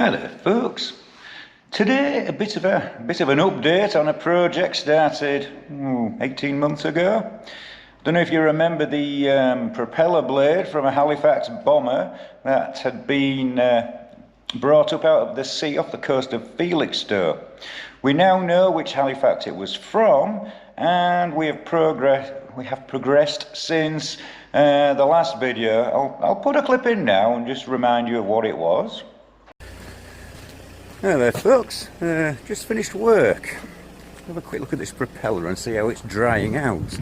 Hello folks. Today a bit of an update on a project started 18 months ago. Don't know if you remember the propeller blade from a Halifax bomber that had been brought up out of the sea off the coast of Felixstowe. We now know which Halifax it was from, and we have progressed since the last video. I'll put a clip in now and just remind you of what it was. Hello there folks, just finished work. Have a quick look at this propeller and see how it's drying out.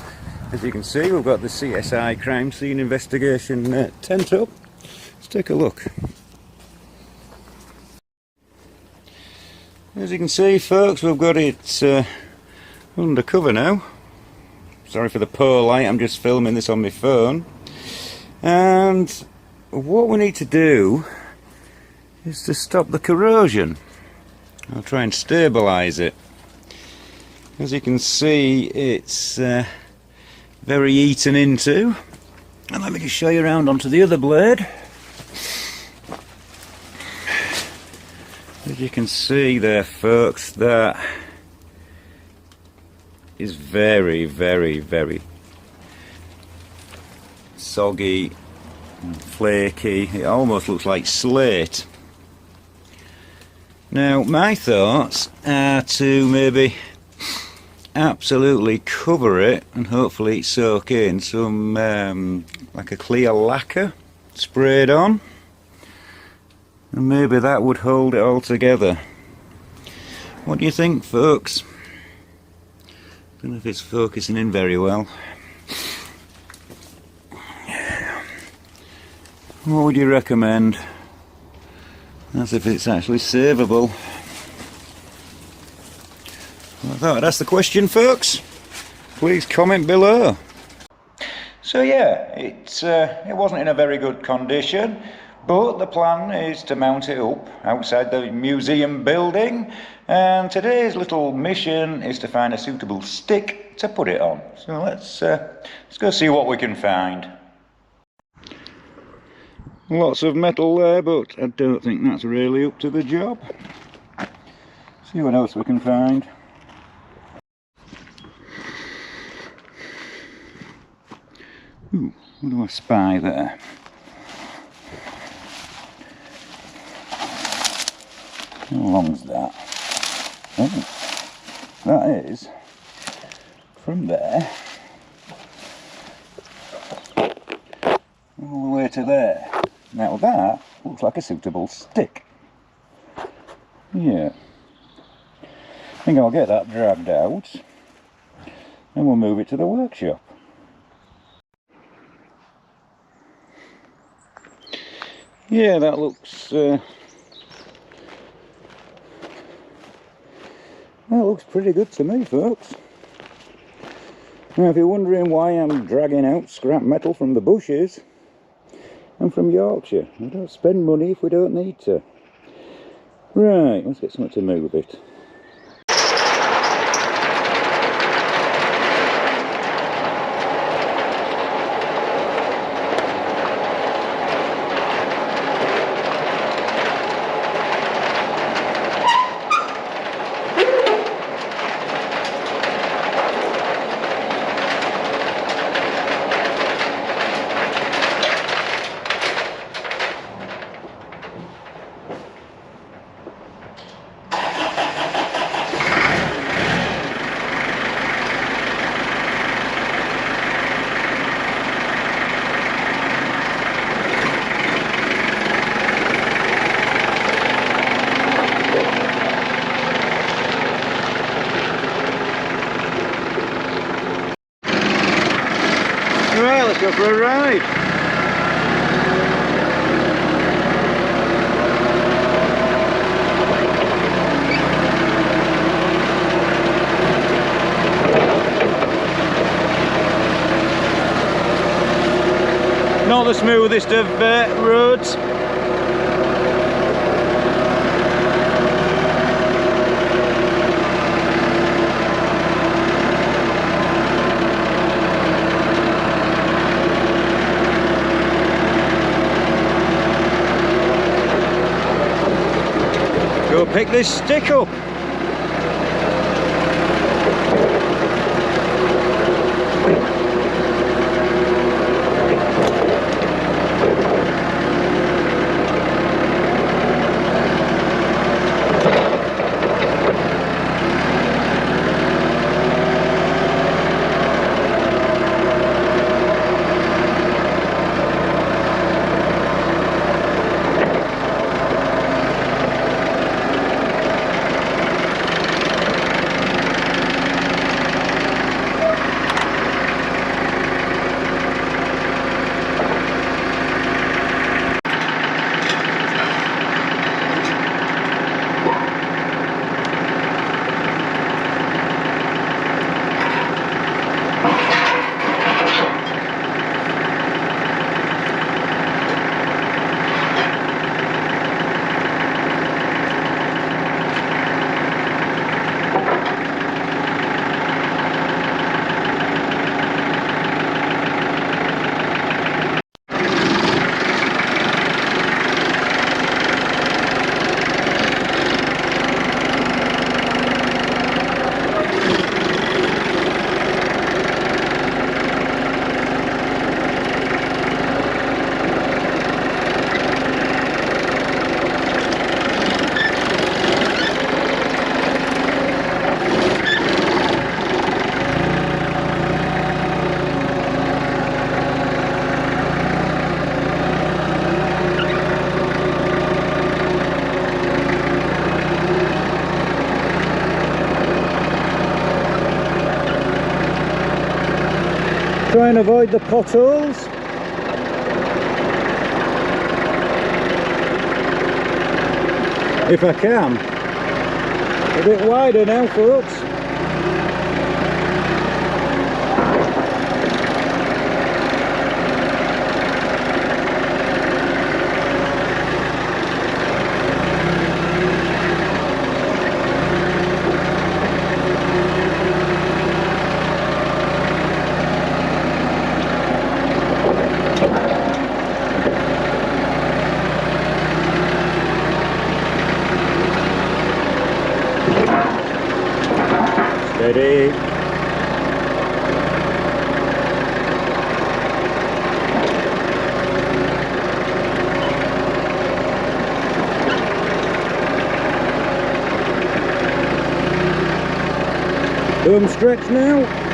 As you can see, we've got the CSI crime scene investigation tent up. Let's take a look. As you can see folks, we've got it under cover now. Sorry for the poor light, I'm just filming this on my phone. And what we need to do is to stop the corrosion. I'll try and stabilise it. As you can see, it's very eaten into. And let me just show you around onto the other blade. As you can see there folks, that is very, very, very soggy and flaky. It almost looks like slate. Now my thoughts are to maybe absolutely cover it and hopefully soak in some like a clear lacquer sprayed on, and maybe that would hold it all together. What do you think folks? Don't know if it's focusing in very well. What would you recommend? As if it's actually savable. Well, I thought I'd ask the question folks. Please comment below. So yeah, it wasn't in a very good condition, but the plan is to mount it up outside the museum building, and today's little mission is to find a suitable stick to put it on. So let's go see what we can find. Lots of metal there, but I don't think that's really up to the job. See what else we can find. Ooh, what do I spy there? How long's that? Oh, that is from there all the way to there. Now that looks like a suitable stick. Yeah. I think I'll get that dragged out and we'll move it to the workshop. Yeah, that looks pretty good to me folks. Now if you're wondering why I'm dragging out scrap metal from the bushes, I'm from Yorkshire. We don't spend money if we don't need to. Right, let's get something to move it. Right, let's go for a ride. Not the smoothest of roads. Go pick this stick up. Try and avoid the potholes. If I can. A bit wider now, folks. Steady. Home stretch now.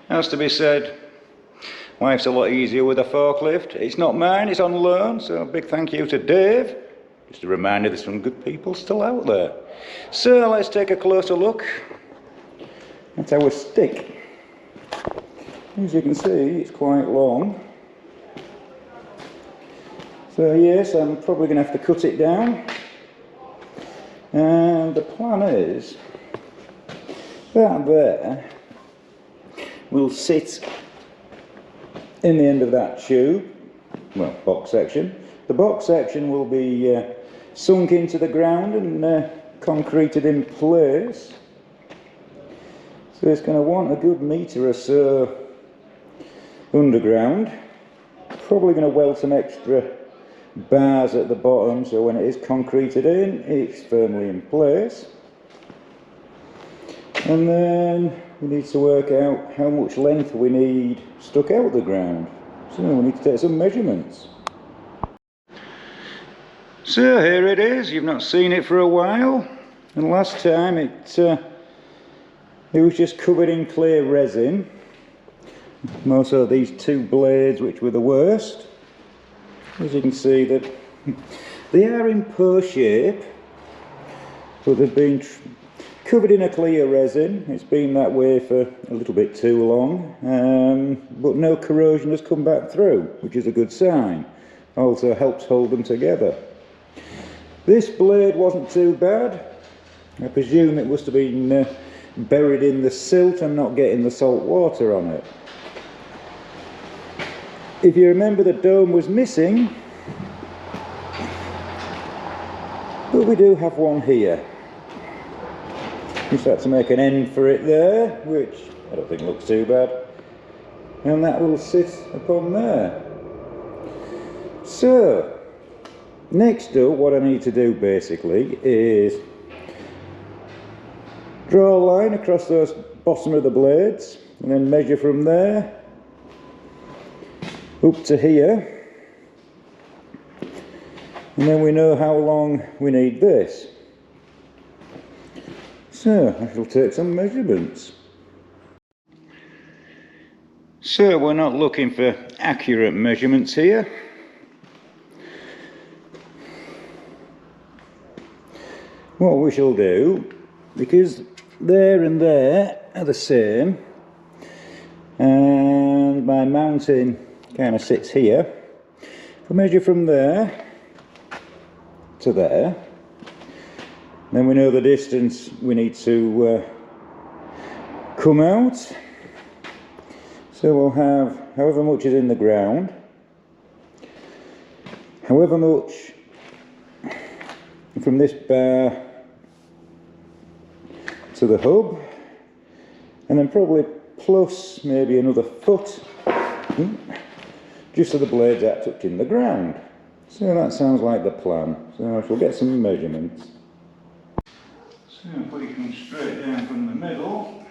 Has to be said, life's a lot easier with a forklift. It's not mine, it's on loan, so a big thank you to Dave. Just a reminder there's some good people still out there. So let's take a closer look at our stick. As you can see, it's quite long. So yes, I'm probably going to have to cut it down. And the plan is that there will sit in the end of that tube, well, box section. The box section will be sunk into the ground and concreted in place. So it's going to want a good metre or so underground. Probably going to weld some extra bars at the bottom so when it is concreted in, it's firmly in place. And then we need to work out how much length we need stuck out the ground. So we need to take some measurements. So here it is. You've not seen it for a while, and last time it was just covered in clear resin. More so these two blades, which were the worst. As you can see, that they are in post shape, but they've been covered in a clear resin. It's been that way for a little bit too long, but no corrosion has come back through, which is a good sign. Also helps hold them together. This blade wasn't too bad. I presume it must have been buried in the silt and not getting the salt water on it. If you remember, the dome was missing, but we do have one here. Just had to make an end for it there, which I don't think looks too bad, and that will sit upon there. So next up, what I need to do basically is draw a line across the bottom of the blades and then measure from there up to here, and then we know how long we need this. So I shall take some measurements. So we're not looking for accurate measurements here. What we shall do, because there and there are the same, and my mounting kind of sits here, if we measure from there to there, then we know the distance we need to come out. So we'll have however much is in the ground, however much from this bar to the hub, and then probably plus maybe another foot, just so the blades are touching the ground. So that sounds like the plan. So I shall get some measurements. So if we come straight down from the middle,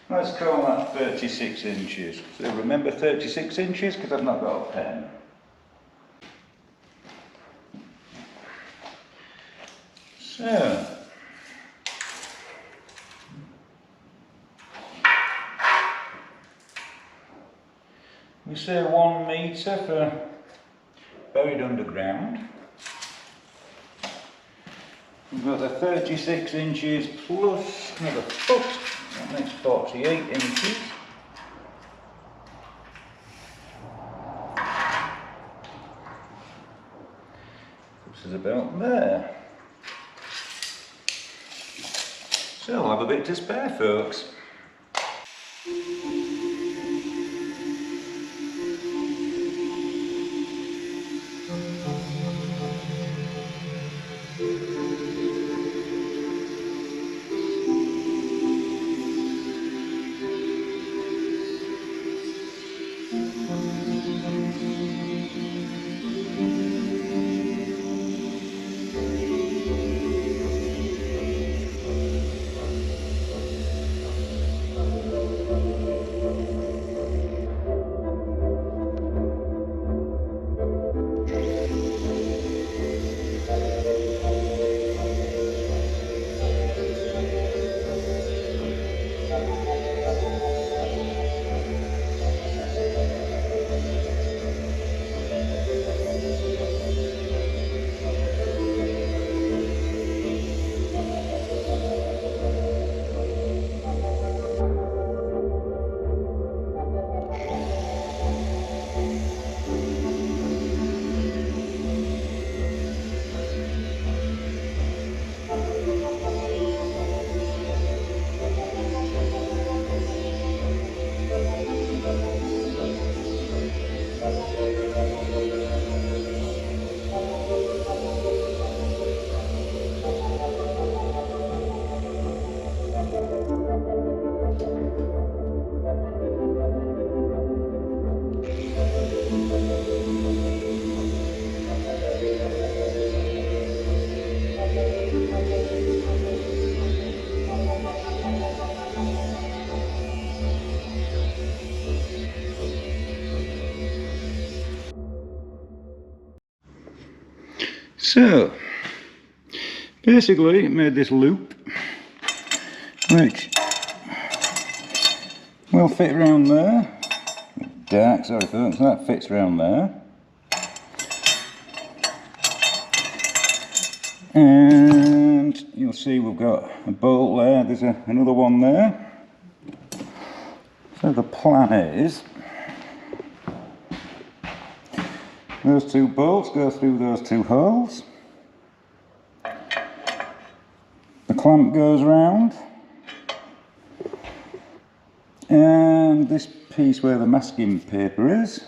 let's call that 36 inches. So remember 36 inches because I've not got a pen. So we say 1 metre for buried underground. We've got the 36 inches plus another foot, that makes 48 inches. This is about there. So we'll have a bit to spare, folks. So basically it made this loop which will fit around there. Dark, sorry folks, that fits around there. And you'll see we've got a bolt there, there's another one there. So the plan is those two bolts go through those two holes. The clamp goes round. And this piece where the masking paper is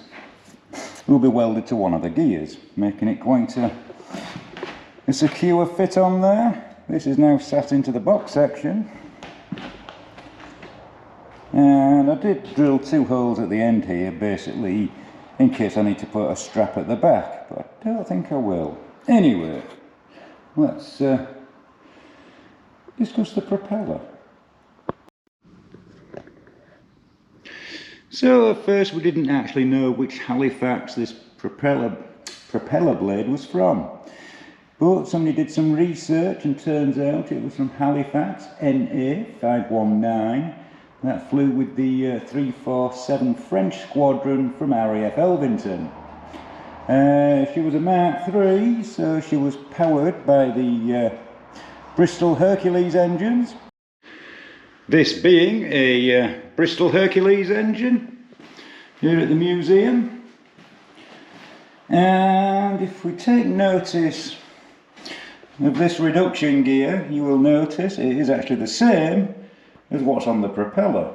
will be welded to one of the gears, making it quite a secure fit on there. This is now sat into the box section. And I did drill two holes at the end here, basically in case I need to put a strap at the back, but I don't think I will. Anyway, let's discuss the propeller. So at first we didn't actually know which Halifax this propeller blade was from, but somebody did some research and turns out it was from Halifax NA519 that flew with the 347 French Squadron from RAF Elvington. She was a Mark III, so she was powered by the Bristol Hercules engines. This being a Bristol Hercules engine here at the museum. And if we take notice of this reduction gear, you will notice it is actually the same as what's on the propeller.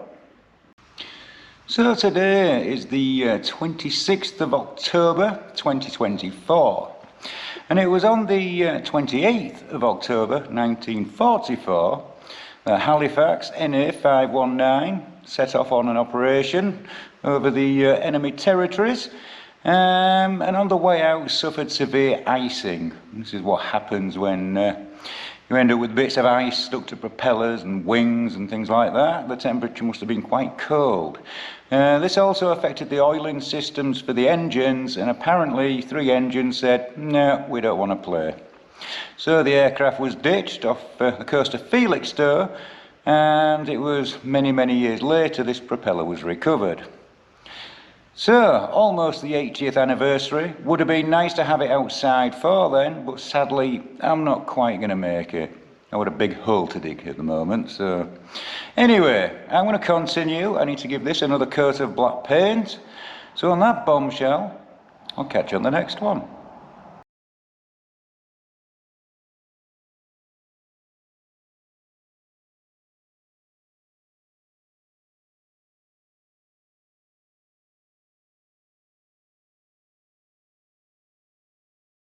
So today is the 26th of October 2024, and it was on the 28th of October 1944 that Halifax NA519 set off on an operation over the enemy territories, and on the way out suffered severe icing. This is what happens when you end up with bits of ice stuck to propellers and wings and things like that. The temperature must have been quite cold. This also affected the oiling systems for the engines, and apparently 3 engines said, no, we don't want to play. So the aircraft was ditched off the coast of Felixstowe, and it was many years later this propeller was recovered. So, almost the 80th anniversary. Would have been nice to have it outside for then, but sadly I'm not quite going to make it. I've got a big hole to dig at the moment, so... Anyway, I'm going to continue. I need to give this another coat of black paint. So on that bombshell, I'll catch you on the next one.